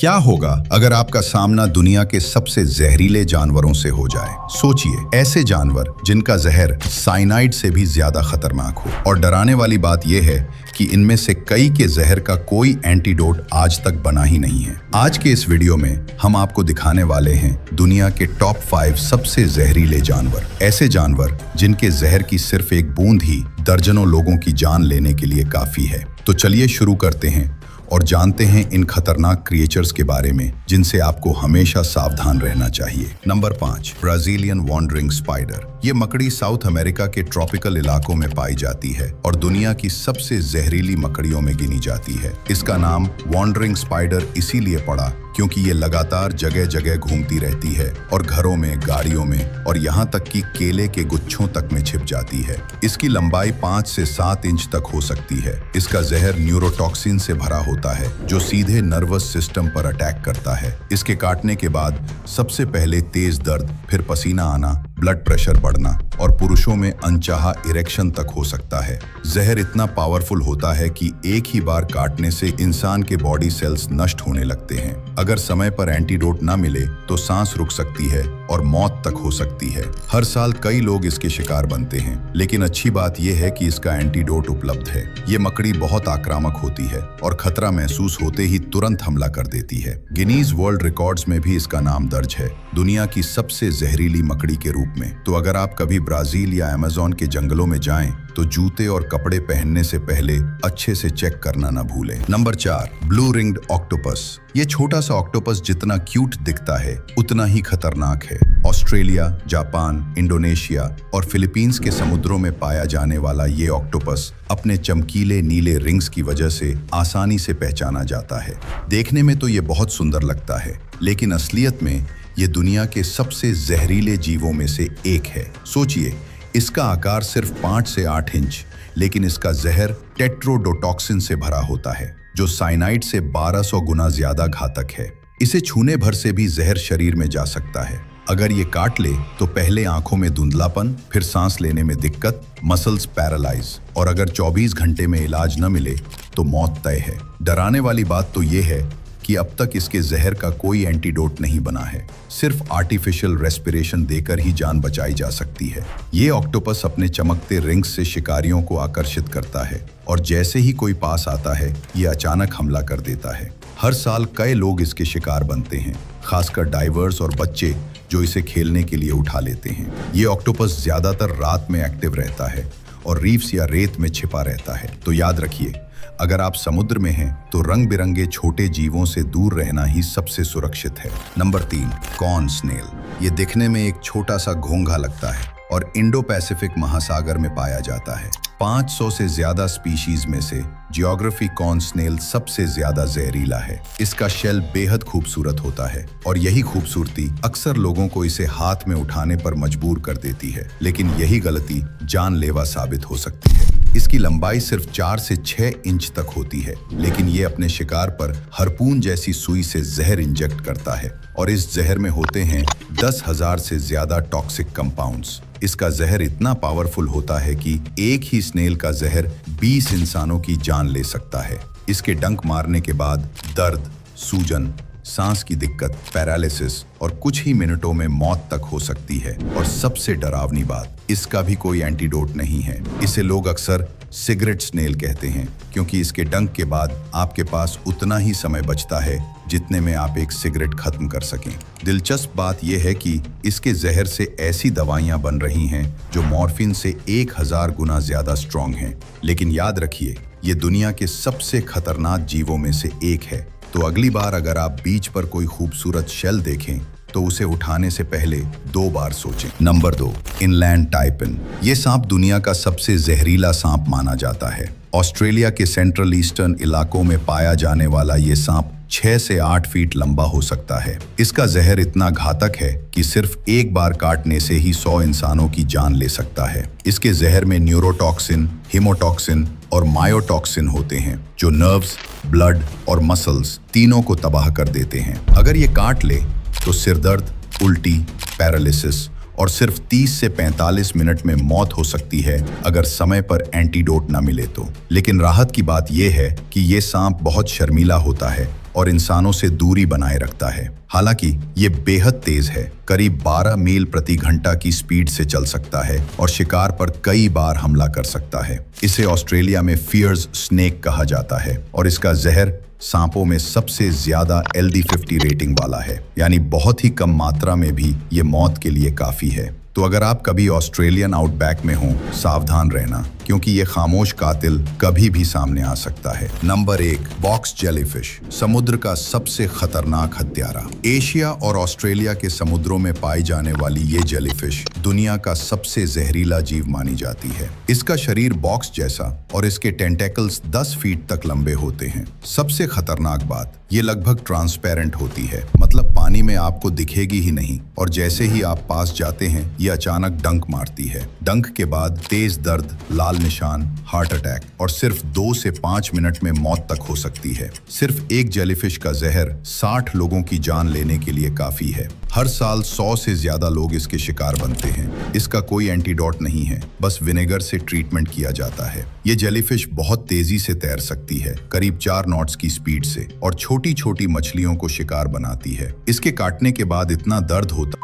क्या होगा अगर आपका सामना दुनिया के सबसे जहरीले जानवरों से हो जाए? सोचिए, ऐसे जानवर जिनका जहर साइनाइड से भी ज्यादा खतरनाक हो। और डराने वाली बात यह है कि इनमें से कई के जहर का कोई एंटीडोट आज तक बना ही नहीं है। आज के इस वीडियो में हम आपको दिखाने वाले हैं दुनिया के टॉप 5 सबसे जहरीले जानवर। ऐसे जानवर जिनके जहर की सिर्फ एक बूंद ही दर्जनों लोगों की जान लेने के लिए काफी है। तो चलिए शुरू करते हैं और जानते हैं इन खतरनाक क्रिएचर्स के बारे में जिनसे आपको हमेशा सावधान रहना चाहिए। Number 5, Brazilian wandering spider. ये मकड़ी साउथ अमेरिका के ट्रॉपिकल इलाकों में पाई जाती है और दुनिया की सबसे जहरीली मकड़ियों में गिनी जाती है। इसका नाम वॉन्डरिंग स्पाइडर इसीलिए पड़ा क्योंकि ये लगातार जगह जगह घूमती रहती है और घरों में, गाड़ियों में और यहाँ तक कि केले के गुच्छों तक में छिप जाती है। इसकी लंबाई 5 से 7 इंच तक हो सकती है। इसका जहर न्यूरोटॉक्सिन से भरा होता है जो सीधे नर्वस सिस्टम पर अटैक करता है। इसके काटने के बाद सबसे पहले तेज दर्द, फिर पसीना आना, ब्लड प्रेशर बढ़ना और पुरुषों में अनचाहा इरेक्शन तक हो सकता है। जहर इतना पावरफुल होता है कि एक ही बार काटने से इंसान के बॉडी सेल्स नष्ट होने लगते हैं। अगर समय पर एंटीडोट ना मिले तो सांस रुक सकती है और मौत तक हो सकती है। हर साल कई लोग इसके शिकार बनते हैं, लेकिन अच्छी बात यह है कि इसका एंटीडोट उपलब्ध है। ये मकड़ी बहुत आक्रामक होती है और खतरा महसूस होते ही तुरंत हमला कर देती है। गिनीज वर्ल्ड रिकॉर्ड्स में भी इसका नाम दर्ज है, दुनिया की सबसे जहरीली मकड़ी के रूप में। तो अगर आप कभी ब्राजील या अमेज़न के जंगलों में जाएं तो जूते और कपड़े पहनने से पहले अच्छे से चेक करना ना भूलें। Number 4, blue ringed octopus. ये छोटा सा ऑक्टोपस जितना क्यूट दिखता है उतना ही खतरनाक है। ऑस्ट्रेलिया, जापान, इंडोनेशिया और फिलीपींस के समुद्रों में पाया जाने वाला ये ऑक्टोपस अपने चमकीले नीले रिंग्स की वजह से आसानी से पहचाना जाता है। देखने में तो ये बहुत सुंदर लगता है, लेकिन असलियत में ये दुनिया के सबसे जहरीले जीवों में से एक है। सोचिए, इसका आकार सिर्फ 5 से 8 इंच, लेकिन इसका जहर टेट्रोडोटॉक्सिन से भरा होता है जो साइनाइड से 1200 गुना ज्यादा घातक है। इसे छूने भर से भी जहर शरीर में जा सकता है। अगर ये काट ले तो पहले आंखों में धुंधलापन, फिर सांस लेने में दिक्कत, मसल्स पैरालाइज और अगर 24 घंटे में इलाज न मिले तो मौत तय है। डराने वाली बात तो ये है कि अब तक इसके जहर का कोई एंटीडोट नहीं बना है। सिर्फ आर्टिफिशियल रेस्पिरेशन देकर ही जान बचाई जा सकती है। ये ऑक्टोपस अपने चमकते रिंग्स से शिकारियों को आकर्षित करता है और जैसे ही कोई पास आता है ये अचानक हमला कर देता है। हर साल कई लोग इसके शिकार बनते हैं, खासकर डाइवर्स और बच्चे जो इसे खेलने के लिए उठा लेते हैं। ये ऑक्टोपस ज्यादातर रात में एक्टिव रहता है और रीफ्स या रेत में छिपा रहता है। तो याद रखिए, अगर आप समुद्र में हैं तो रंग बिरंगे छोटे जीवों से दूर रहना ही सबसे सुरक्षित है। Number 3, cone snail. ये दिखने में एक छोटा सा घोंघा लगता है और इंडो पैसिफिक महासागर में पाया जाता है। 500 से ज्यादा स्पीशीज में से जियोग्राफी कॉर्न स्नेल सबसे ज्यादा जहरीला है। इसका शेल बेहद खूबसूरत होता है और यही खूबसूरती अक्सर लोगों को इसे हाथ में उठाने पर मजबूर कर देती है, लेकिन यही गलती जानलेवा साबित हो सकती है। इसकी लंबाई सिर्फ 4 से 6 इंच तक होती है, लेकिन ये अपने शिकार पर हार्पून जैसी सुई से जहर इंजेक्ट करता है और इस जहर में होते हैं 10,000 से ज्यादा टॉक्सिक कंपाउंड्स। इसका जहर इतना पावरफुल होता है कि एक ही स्नेल का जहर 20 इंसानों की जान ले सकता है। इसके डंक मारने के बाद दर्द, सूजन, सांस की दिक्कत, पैरालिसिस और कुछ ही मिनटों में मौत तक हो सकती है। और सबसे डरावनी बात, इसका भी कोई एंटीडोट नहीं है। इसे लोग अक्सर सिगरेट स्नेल कहते हैं क्योंकि इसके डंक के बाद आपके पास उतना ही समय बचता है जितने में आप एक सिगरेट खत्म कर सकें। दिलचस्प बात यह है कि इसके जहर से ऐसी दवाइयां बन रही हैं जो मॉर्फिन से 1000 गुना ज्यादा स्ट्रॉन्ग हैं। लेकिन याद रखिए, ये दुनिया के सबसे खतरनाक जीवों में से एक है। तो अगली बार अगर आप बीच पर कोई खूबसूरत शेल देखें तो उसे उठाने से पहले 2 बार सोचें। Number 2, inland taipan. ये सांप दुनिया का सबसे जहरीला सांप माना जाता है। ऑस्ट्रेलिया के सेंट्रल ईस्टर्न इलाकों में पाया जाने वाला ये सांप 6 से 8 फीट लंबा हो सकता है। इसका जहर इतना घातक है कि सिर्फ एक बार काटने से ही 100 इंसानों की जान ले सकता है। इसके जहर में न्यूरोटॉक्सिन, हीमोटॉक्सिन और मायोटॉक्सिन होते हैं जो नर्व्स, ब्लड और मसल्स तीनों को तबाह कर देते हैं। अगर ये काट ले तो सिरदर्द, उल्टी, पैरालिसिस और सिर्फ 30 से 45 मिनट में मौत हो सकती है अगर समय पर एंटीडोट न मिले तो। लेकिन राहत की बात यह है कि ये सांप बहुत शर्मीला होता है और इंसानों से दूरी बनाए रखता है। हालांकि ये बेहद तेज है, करीब 12 मील प्रति घंटा की स्पीड से चल सकता है और शिकार पर कई बार हमला कर सकता है। इसे ऑस्ट्रेलिया में फियर्स स्नेक कहा जाता है और इसका जहर सांपों में सबसे ज्यादा LD50 रेटिंग वाला है, यानी बहुत ही कम मात्रा में भी ये मौत के लिए काफी है। तो अगर आप कभी ऑस्ट्रेलियन आउटबैक में हो, सावधान रहना, क्योंकि ये खामोश कातिल कभी भी सामने आ सकता है। नंबर 1, बॉक्स जेलीफिश, समुद्र का सबसे खतरनाक हत्यारा। एशिया और ऑस्ट्रेलिया के समुद्रों में पाई जाने वाली ये जेलीफिश दुनिया का सबसे जहरीला जीव मानी जाती है। इसका शरीर बॉक्स जैसा और इसके टेंटेकल्स 10 फीट तक लंबे होते हैं। सबसे खतरनाक बात, ये लगभग ट्रांसपेरेंट होती है, मतलब पानी में आपको दिखेगी ही नहीं, और जैसे ही आप पास जाते हैं ये अचानक डंक मारती है। डंक के बाद तेज दर्द, लाल निशान, हार्ट अटैक और सिर्फ 2 से 5 मिनट में मौत तक हो सकती है। सिर्फ एक जेलीफिश का जहर 60 लोगों की जान लेने के लिए काफी है। हर साल 100 से ज्यादा लोग इसके शिकार बनते हैं। इसका कोई एंटीडोट नहीं है, बस विनेगर से ट्रीटमेंट किया जाता है। ये जेलीफिश बहुत तेजी से तैर सकती है, करीब 4 नॉट्स की स्पीड से, और छोटी छोटी मछलियों को शिकार बनाती है। इसके काटने के बाद इतना दर्द होता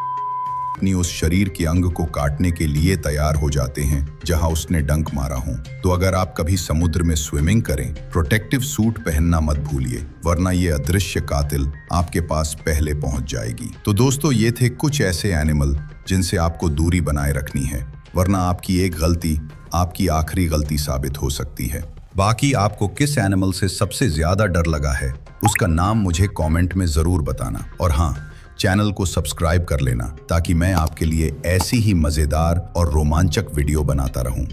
अपनी उस शरीर के अंग को काटने के लिए तैयार हो जाते हैं जहां उसने डंक मारा हो। तो अगर आप कभी समुद्र में स्विमिंग करें, प्रोटेक्टिव सूट पहनना मत भूलिए, वरना ये अदृश्य कातिल आपके पास पहले पहुंच जाएगी। तो दोस्तों, ये थे कुछ ऐसे एनिमल जिनसे आपको दूरी बनाए रखनी है, वरना आपकी एक गलती आपकी आखिरी गलती साबित हो सकती है। बाकी आपको किस एनिमल से सबसे ज्यादा डर लगा है, उसका नाम मुझे कमेंट में जरूर बताना। और हाँ, चैनल को सब्सक्राइब कर लेना ताकि मैं आपके लिए ऐसी ही मजेदार और रोमांचक वीडियो बनाता रहूं।